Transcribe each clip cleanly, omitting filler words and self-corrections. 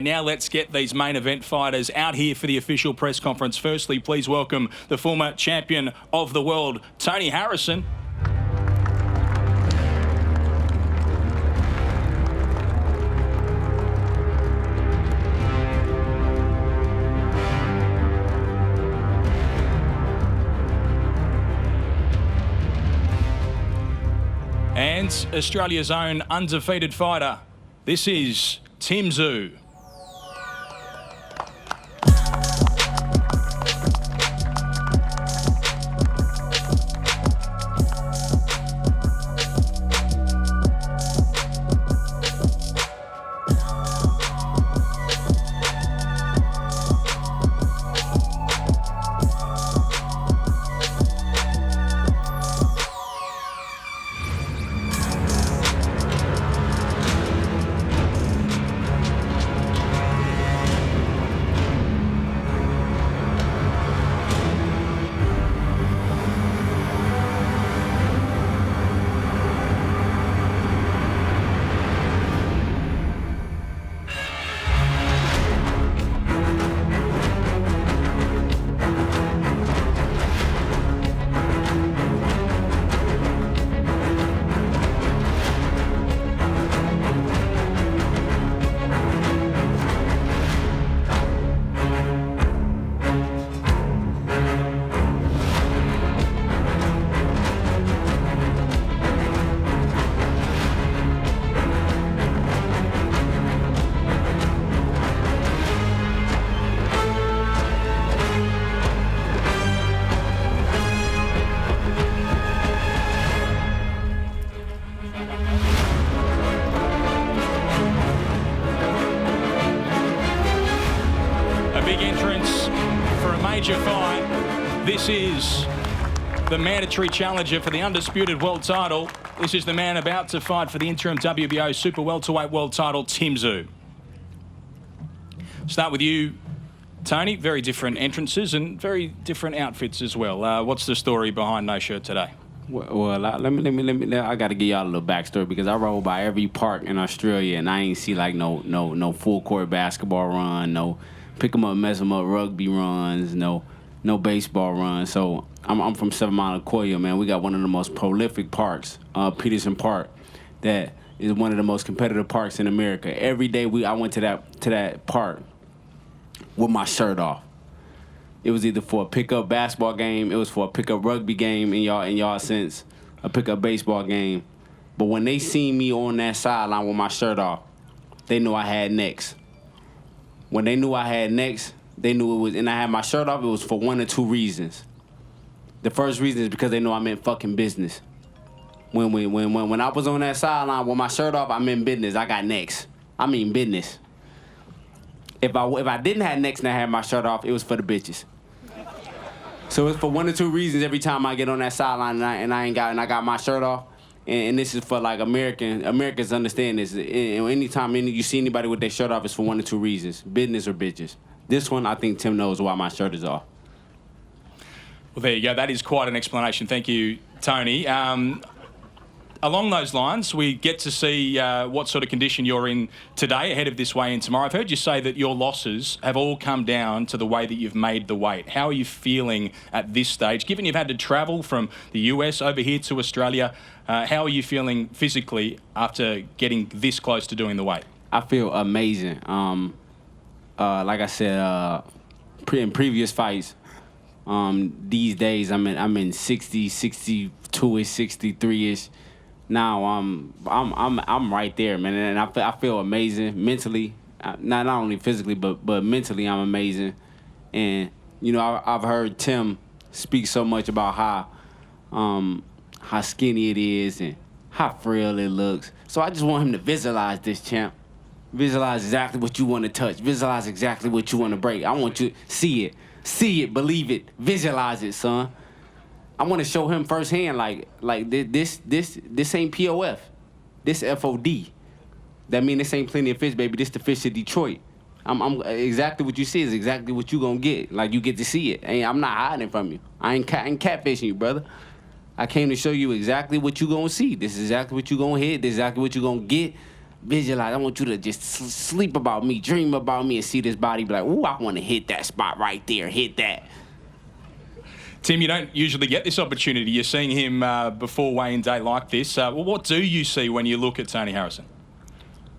Now let's get these main event fighters out here for the official press conference. Firstly, please welcome the former champion of the world, Tony Harrison. And Australia's own undefeated fighter, this is Tim Tszyu. Big entrance for a major fight. This is the mandatory challenger for the undisputed world title. This is the man about to fight for the interim WBO super welterweight world title, Tim Tszyu. Start with you, Tony. Very different entrances and very different outfits as well. What's the story behind no shirt today? Well, I got to give y'all a little backstory because I rode by every park in Australia and I ain't see like no full court basketball run, no pick 'em up, mess 'em up rugby runs, no baseball runs. So I'm from 7 Mile, Koya, man. We got one of the most prolific parks, Peterson Park, that is one of the most competitive parks in America. Every day I went to that park with my shirt off. It was either for a pickup basketball game, it was for a pickup rugby game in y'all sense, a pickup baseball game. But when they seen me on that sideline with my shirt off, they knew I had next. When they knew I had next, they knew it was, and I had my shirt off, it was for one or two reasons. The first reason is because they know I meant fucking business. When I was on that sideline with my shirt off, I meant business. I got next. I mean business. If I didn't have next and I had my shirt off, it was for the bitches. So it's for one or two reasons every time I get on that sideline and I got my shirt off. And this is for like Americans understand this. And anytime you see anybody with their shirt off, it's for one or two reasons: business or bitches. This one, I think Tim knows why my shirt is off. Well, there you go. That is quite an explanation. Thank you, Tony. Along those lines, we get to see what sort of condition you're in today ahead of this weigh-in tomorrow. I've heard you say that your losses have all come down to the way that you've made the weight. How are you feeling at this stage? Given you've had to travel from the US over here to Australia, how are you feeling physically after getting this close to doing the weight? I feel amazing. Like I said in previous fights, these days I'm in 60, 62-ish, 63-ish. Now I'm right there, man, and I feel amazing mentally, not only physically but mentally I'm amazing. And you know I've heard Tim speak so much about how skinny it is and how frail it looks. So I just want him to visualize this, champ. Visualize exactly what you want to touch. Visualize exactly what you want to break. I want you to see it, believe it, visualize it, son. I want to show him firsthand, like this ain't POF, this FOD. That mean this ain't plenty of fish, baby. This the fish of Detroit. I'm exactly what you see is exactly what you gonna get. Like you get to see it. I'm not hiding from you. I ain't catfishing you, brother. I came to show you exactly what you gonna see. This is exactly what you gonna hit. This is exactly what you gonna get. visualize. I want you to just sleep about me, dream about me, and see this body. Be like, ooh, I want to hit that spot right there. Hit that. Tim, you don't usually get this opportunity. You're seeing him before weigh-in day like this. Well, what do you see when you look at Tony Harrison?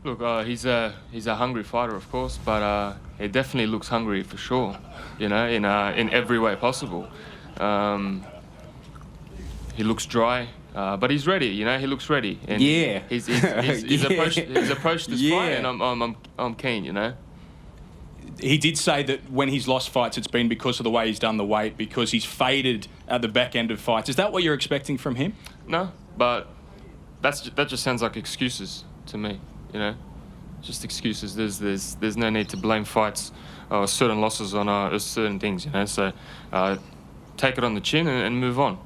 Look, he's a hungry fighter, of course, but he definitely looks hungry for sure. You know, in every way possible. He looks dry, but he's ready. You know, he looks ready. And yeah. He's approached this fight, and I'm keen. You know. He did say that when he's lost fights, it's been because of the way he's done the weight, because he's faded at the back end of fights. Is that what you're expecting from him? No, but that just sounds like excuses to me. You know, just excuses. There's no need to blame fights or certain losses on certain things. You know, so take it on the chin and move on.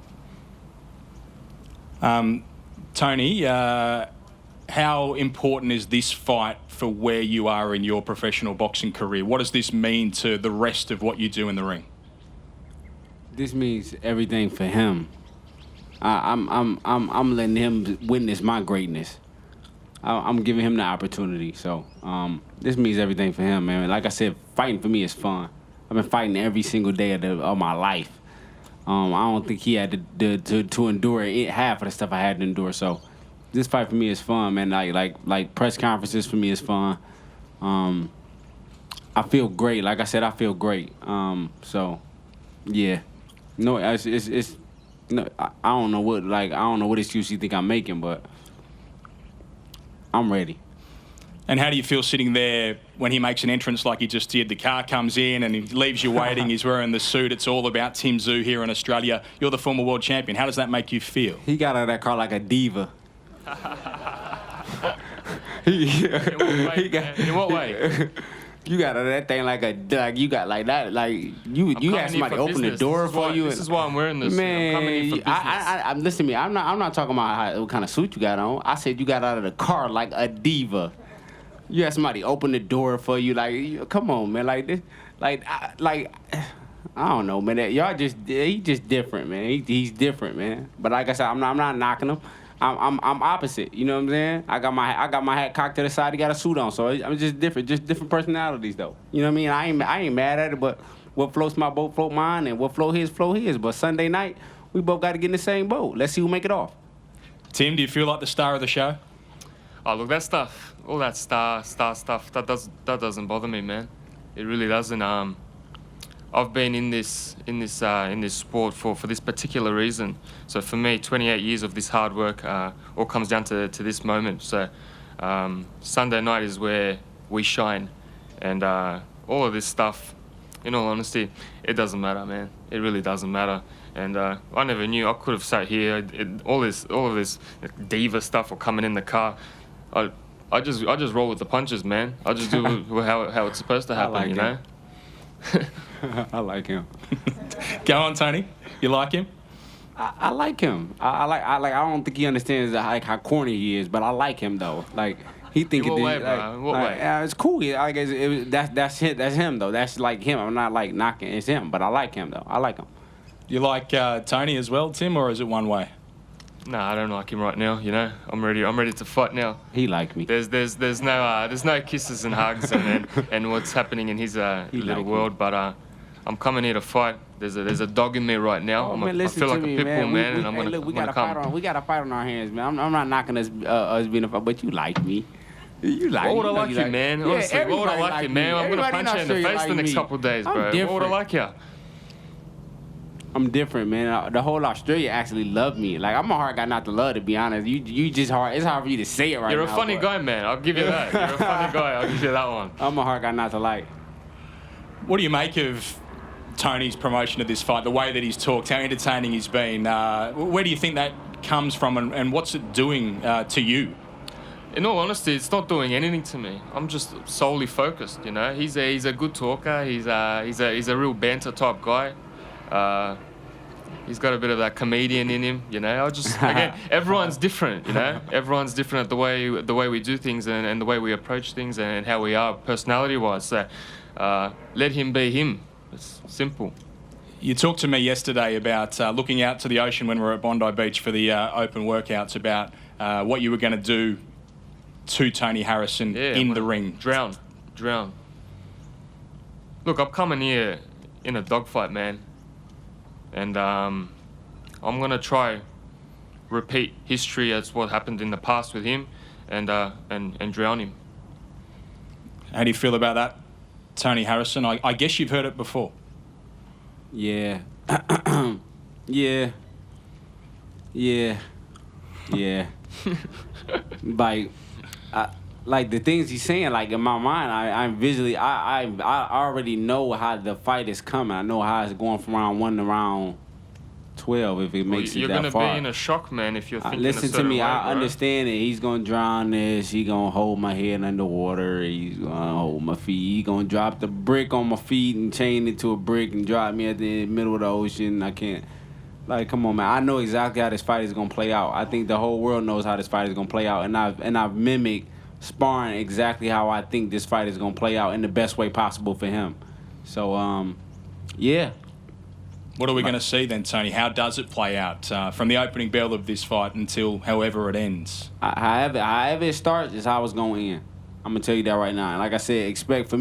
Tony, how important is this fight for where you are in your professional boxing career? What does this mean to the rest of what you do in the ring? This means everything for him. I'm letting him witness my greatness. I'm giving him the opportunity. So this means everything for him, man. Like I said, fighting for me is fun. I've been fighting every single day of my life. I don't think he had to endure half of the stuff I had to endure. So this fight for me is fun, man. Like press conferences for me is fun. I feel great. Like I said, I feel great. So yeah, no, it's no. I don't know what excuse you think I'm making, but I'm ready. And how do you feel sitting there when he makes an entrance like he just did? The car comes in and he leaves you waiting. He's wearing the suit. It's all about Tim Tszyu here in Australia. You're the former world champion. How does that make you feel? He got out of that car like a diva. In what way? You got out of that thing like you got like that, like you had somebody open the door for you. This is why I'm wearing this. Man, I'm coming in for business. listen to me. I'm not talking about what kind of suit you got on. I said you got out of the car like a diva. You had somebody open the door for you, like, come on, man, like this, I don't know, man. He's just different, man. He's different, man. But like I said, I'm not knocking him. I'm opposite. You know what I'm saying? I got my hat cocked to the side. He got a suit on, so I'm just different personalities, though. You know what I mean? I ain't mad at it, but what floats my boat float mine, and what float his. But Sunday night, we both got to get in the same boat. Let's see who make it off. Tim, do you feel like the star of the show? Oh, look, that stuff, all that star stuff, that doesn't bother me, man. It really doesn't. I've been in this sport for this particular reason. So for me, 28 years of this hard work all comes down to this moment. So Sunday night is where we shine, and all of this stuff, in all honesty, it doesn't matter, man. It really doesn't matter. And I never knew I could have sat here. All of this diva stuff or coming in the car. I just roll with the punches, man. I just do how it's supposed to happen, you know. I like him. Go on, Tony. You like him? I like him. I don't think he understands like how corny he is, but I like him though. Like he think what way, bro? What way? It's cool. I guess that's him though. That's like him. I'm not like knocking. It's him, but I like him though. I like him. You like Tony as well, Tim, or is it one way? Nah, I don't like him right now. You know, I'm ready to fight now. He like me. There's no kisses and hugs and what's happening in his little world. But I'm coming here to fight. There's a dog in me right now. I feel like a pit bull, man, and I'm gonna come. We got a fight on our hands, man. I'm not knocking us being a fight, but you like me. You like me. What would I like you, man? Honestly, what would I like you, man? I'm gonna punch you in the face the next couple of days, bro. What would I like you? I'm different, man. The whole Australia actually loved me. Like, I'm a hard guy not to love, to be honest. You just hard. It's hard for you to say it right now. You're a funny guy, man. I'll give you that. You're a funny guy. I'll give you that one. I'm a hard guy not to like. What do you make of Tony's promotion of this fight, the way that he's talked, how entertaining he's been? Where do you think that comes from, and what's it doing to you? In all honesty, it's not doing anything to me. I'm just solely focused, you know. He's a good talker. He's a real banter type guy. He's got a bit of that comedian in him, you know. Again, everyone's different, you know. Everyone's different at the way we do things and the way we approach things and how we are personality-wise. So let him be him. It's simple. You talked to me yesterday about looking out to the ocean when we were at Bondi Beach for the open workouts, about what you were going to do to Tony Harrison in the ring? Drown. Look, I'm coming here in a dogfight, man. And I'm going to try repeat history as what happened in the past with him and drown him. How do you feel about that, Tony Harrison? I guess you've heard it before. Yeah. Yeah. Like the things he's saying, like in my mind, I already know how the fight is coming. I know how it's going from round 1 to round 12 if it makes it that far. You're going to be in a shock, man, if you're thinking listen to me, way, I bro. understand it. He's going to drown this. He's going to hold my head underwater. He's going to hold my feet. He's going to drop the brick on my feet and chain it to a brick and drop me at the middle of the ocean. I can't. Like, come on, man. I know exactly how this fight is going to play out. I think the whole world knows how this fight is going to play out. And I've mimicked sparring exactly how I think this fight is going to play out in the best way possible for him. So, yeah. What are we going to see then, Tony? How does it play out from the opening bell of this fight until however it ends? However it starts is how it's going to end. I'm going to tell you that right now. And like I said, expect for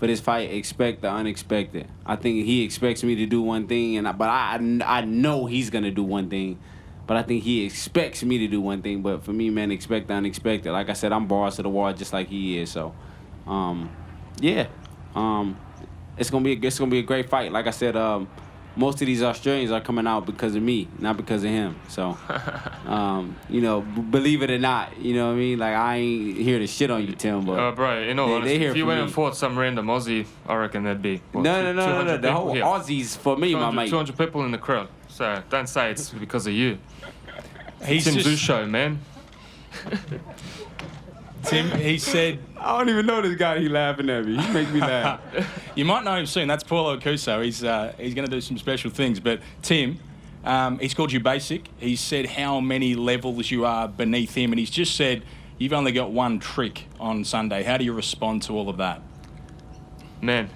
this fight, expect the unexpected. I think he expects me to do one thing, but I know he's going to do one thing. But I think he expects me to do one thing. But for me, man, expect the unexpected. Like I said, I'm bars to the wall just like he is. So, yeah. It's gonna be a great fight. Like I said, most of these Australians are coming out because of me, not because of him. So, believe it or not, you know what I mean? Like, I ain't here to shit on you, Tim, but bro, in all honesty, if you went and fought some random Aussie, I reckon there'd be no. The whole here. Aussies for me, my mate. 200 people in the crowd. So don't say it's because of you. He's Tim Tszyu show, man. Tim, he said... I don't even know this guy. He laughing at me. He makes me laugh. You might know him soon. That's Paulo Cuso. He's going to do some special things. But Tim, he's called you basic. He said how many levels you are beneath him. And he's just said you've only got one trick on Sunday. How do you respond to all of that? Man,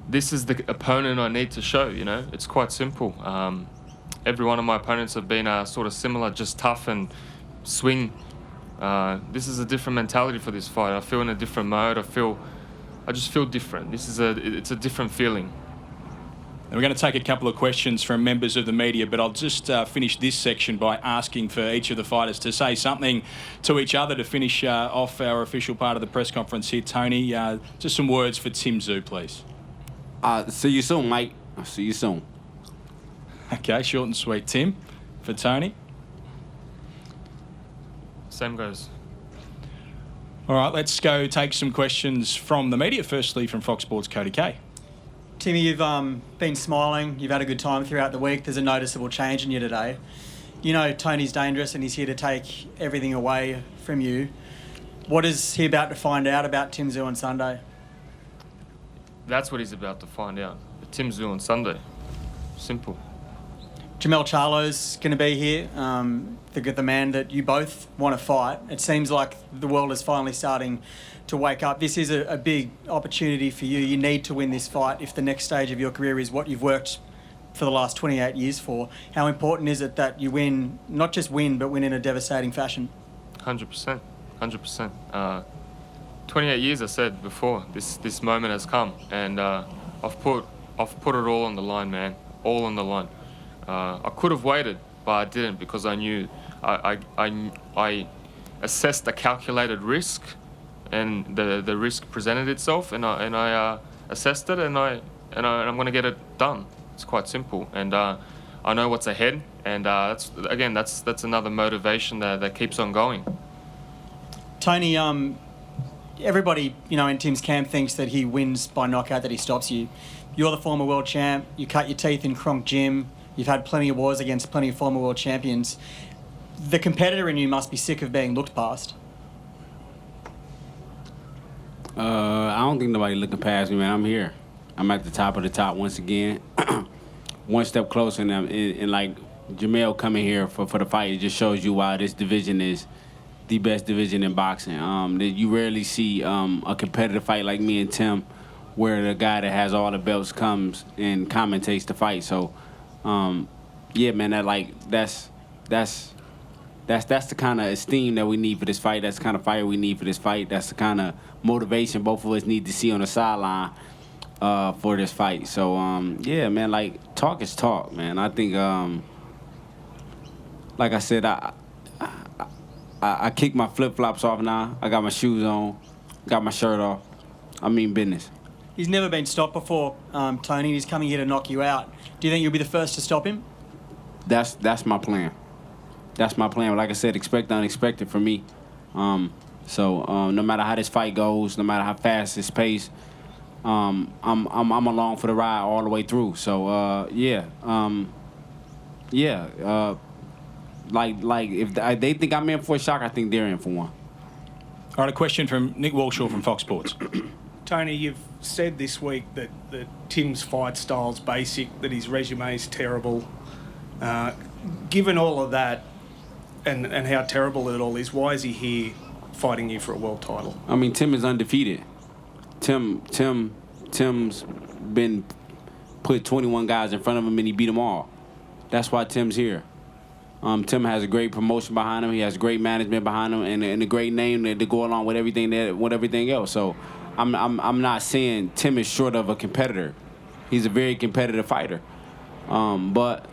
this is the opponent I need to show, It's quite simple. Every one of my opponents have been sort of similar, just tough and swing. This is a different mentality for this fight. I feel in a different mode. I just feel different. It's a different feeling. And we're going to take a couple of questions from members of the media, but I'll just finish this section by asking for each of the fighters to say something to each other to finish off our official part of the press conference here. Tony, just some words for Tim Tszyu, please. See you soon, Mike. I'll see you soon. Okay, short and sweet. Tim, for Tony? Same goes. All right, let's go take some questions from the media. Firstly, from Fox Sports' Cody Kay. Timmy, you've been smiling. You've had a good time throughout the week. There's a noticeable change in you today. You know Tony's dangerous and he's here to take everything away from you. What is he about to find out about Tim Tszyu on Sunday? That's what he's about to find out. Tim Tszyu on Sunday. Simple. Jamel Charlo's going to be here, the man that you both want to fight. It seems like the world is finally starting to wake up. This is a big opportunity for you. You need to win this fight if the next stage of your career is what you've worked for the last 28 years for. How important is it that you win, not just win, but win in a devastating fashion? 100%. 100%. 28 years, I said before, this moment has come, and I've put it all on the line, man. All on the line. I could have waited, but I didn't because I knew I assessed the calculated risk, and the risk presented itself, and I assessed it, and I'm going to get it done. It's quite simple, and I know what's ahead, and that's another motivation that keeps on going. Tony, everybody in Tim's camp thinks that he wins by knockout, that he stops you. You're the former world champ. You cut your teeth in Kronk Gym. You've had plenty of wars against plenty of former world champions. The competitor in you must be sick of being looked past. I don't think nobody looking past me, man. I'm here. I'm at the top of the top once again. One step closer, and like Jamel coming here for the fight, it just shows you why this division is the best division in boxing. You rarely see a competitive fight like me and Tim, where the guy that has all the belts comes and commentates the fight. So, yeah, man, that's That's the kind of esteem that we need for this fight. That's the kind of fire we need for this fight. That's the kind of motivation both of us need to see on the sideline for this fight. So, yeah, man, like, talk is talk, man. I think, like I said, I kick my flip-flops off now. I got my shoes on, got my shirt off. I mean business. He's never been stopped before, Tony. He's coming here to knock you out. Do you think you'll be the first to stop him? That's my plan. That's my plan. Like I said, expect the unexpected for me. So no matter how this fight goes, no matter how fast it's paced, I'm along for the ride all the way through. So like if they think I'm in for a shock, I think they're in for one. All right, a question from Nick Walshaw from Fox Sports. Tony, you've said this week that Tim's fight style's basic, that his resume's terrible. Given all of that and how terrible it all is, why is he here fighting you for a world title? I mean, Tim is undefeated. Tim's been put 21 guys in front of him and he beat them all. That's why Tim's here. Tim has a great promotion behind him. He has great management behind him and a great name to go along with everything else. So I'm not saying Tim is short of a competitor. He's a very competitive fighter. But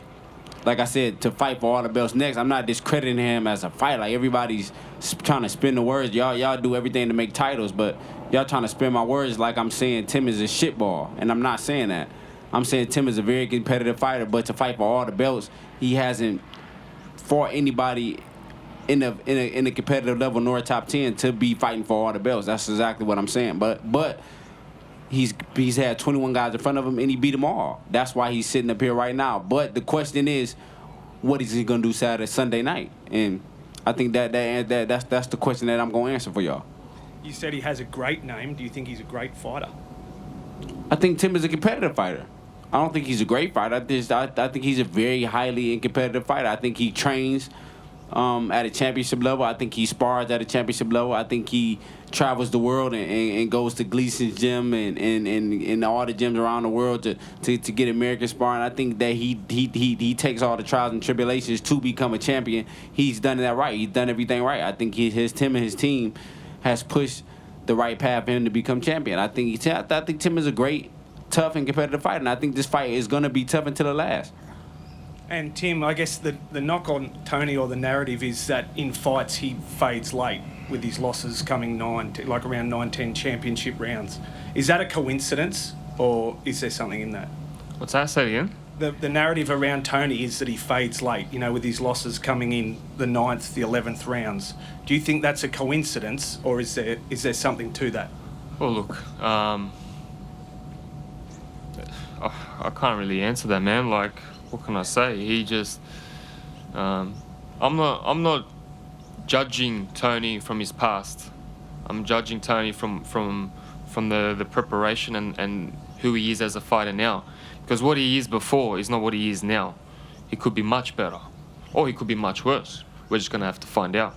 like I said, to fight for all the belts next, I'm not discrediting him as a fighter. Like, everybody's trying to spin the words. Y'all do everything to make titles, but y'all trying to spin my words like I'm saying Tim is a shitball, and I'm not saying that. I'm saying Tim is a very competitive fighter, but to fight for all the belts, he hasn't fought anybody in the competitive level nor top 10 to be fighting for all the belts. That's exactly what I'm saying. But he's had 21 guys in front of him and he beat them all. That's why he's sitting up here right now. But the question is, what is he gonna do Sunday night? And I think that's the question that I'm gonna answer for y'all. You said he has a great name. Do you think he's a great fighter? I think Tim is a competitive fighter. I don't think he's a great fighter. I think he's a very highly competitive fighter. I think he trains at a championship level. I think he spars at a championship level. I think he travels the world and goes to Gleason's gym and all the gyms around the world to get American sparring. I think that he takes all the trials and tribulations to become a champion. He's done that right. He's done everything right. I think Tim and his team has pushed the right path for him to become champion. I think Tim is a great, tough, and competitive fighter, and I think this fight is going to be tough until the last. And Tim, I guess the knock on Tony, or the narrative, is that in fights he fades late with his losses coming around 9-10 championship rounds. Is that a coincidence, or is there something in that? What's that? Say it again? The narrative around Tony is that he fades late, with his losses coming in the 9th, the 11th rounds. Do you think that's a coincidence, or is there something to that? Well, look, I can't really answer that, man. Like, what can I say? He just, I'm not judging Tony from his past. I'm judging Tony from the preparation and who he is as a fighter now. Because what he is before is not what he is now. He could be much better, or he could be much worse. We're just gonna have to find out.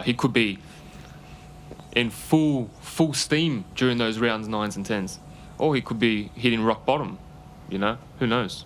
He could be in full steam during those rounds 9s and 10s, or he could be hitting rock bottom. Who knows?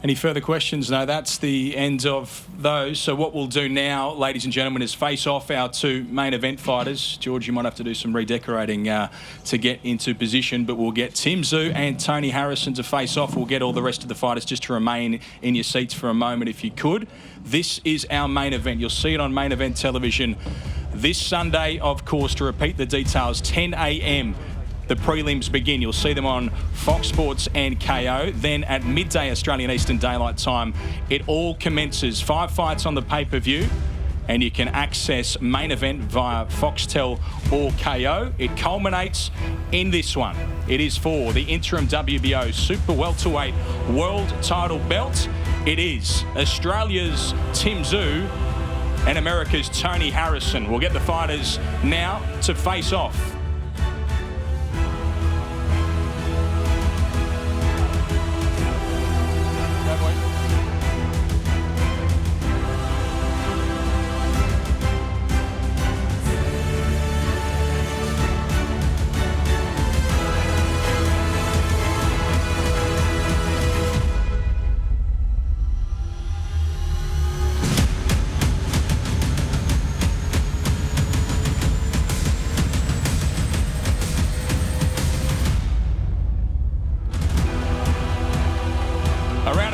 Any further questions? No, that's the end of those. So what we'll do now, ladies and gentlemen, is face off our two main event fighters. George, you might have to do some redecorating to get into position, but we'll get Tim Tszyu and Tony Harrison to face off. We'll get all the rest of the fighters just to remain in your seats for a moment if you could. This is our main event. You'll see it on main event television this Sunday, of course. To repeat the details, 10 a.m. the prelims begin. You'll see them on Fox Sports and KO. Then at midday Australian Eastern Daylight Time, it all commences. 5 fights on the pay-per-view, and you can access main event via Foxtel or KO. It culminates in this one. It is for the interim WBO Super Welterweight World Title belt. It is Australia's Tim Tszyu and America's Tony Harrison. We'll get the fighters now to face off.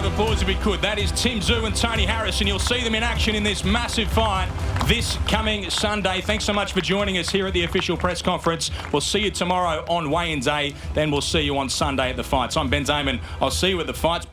round of applause if we could. That is Tim Tszyu and Tony Harrison. You'll see them in action in this massive fight this coming Sunday. Thanks so much for joining us here at the official press conference. We'll see you tomorrow on weigh-in day. Then we'll see you on Sunday at the fights. I'm Ben Damon. I'll see you at the fights.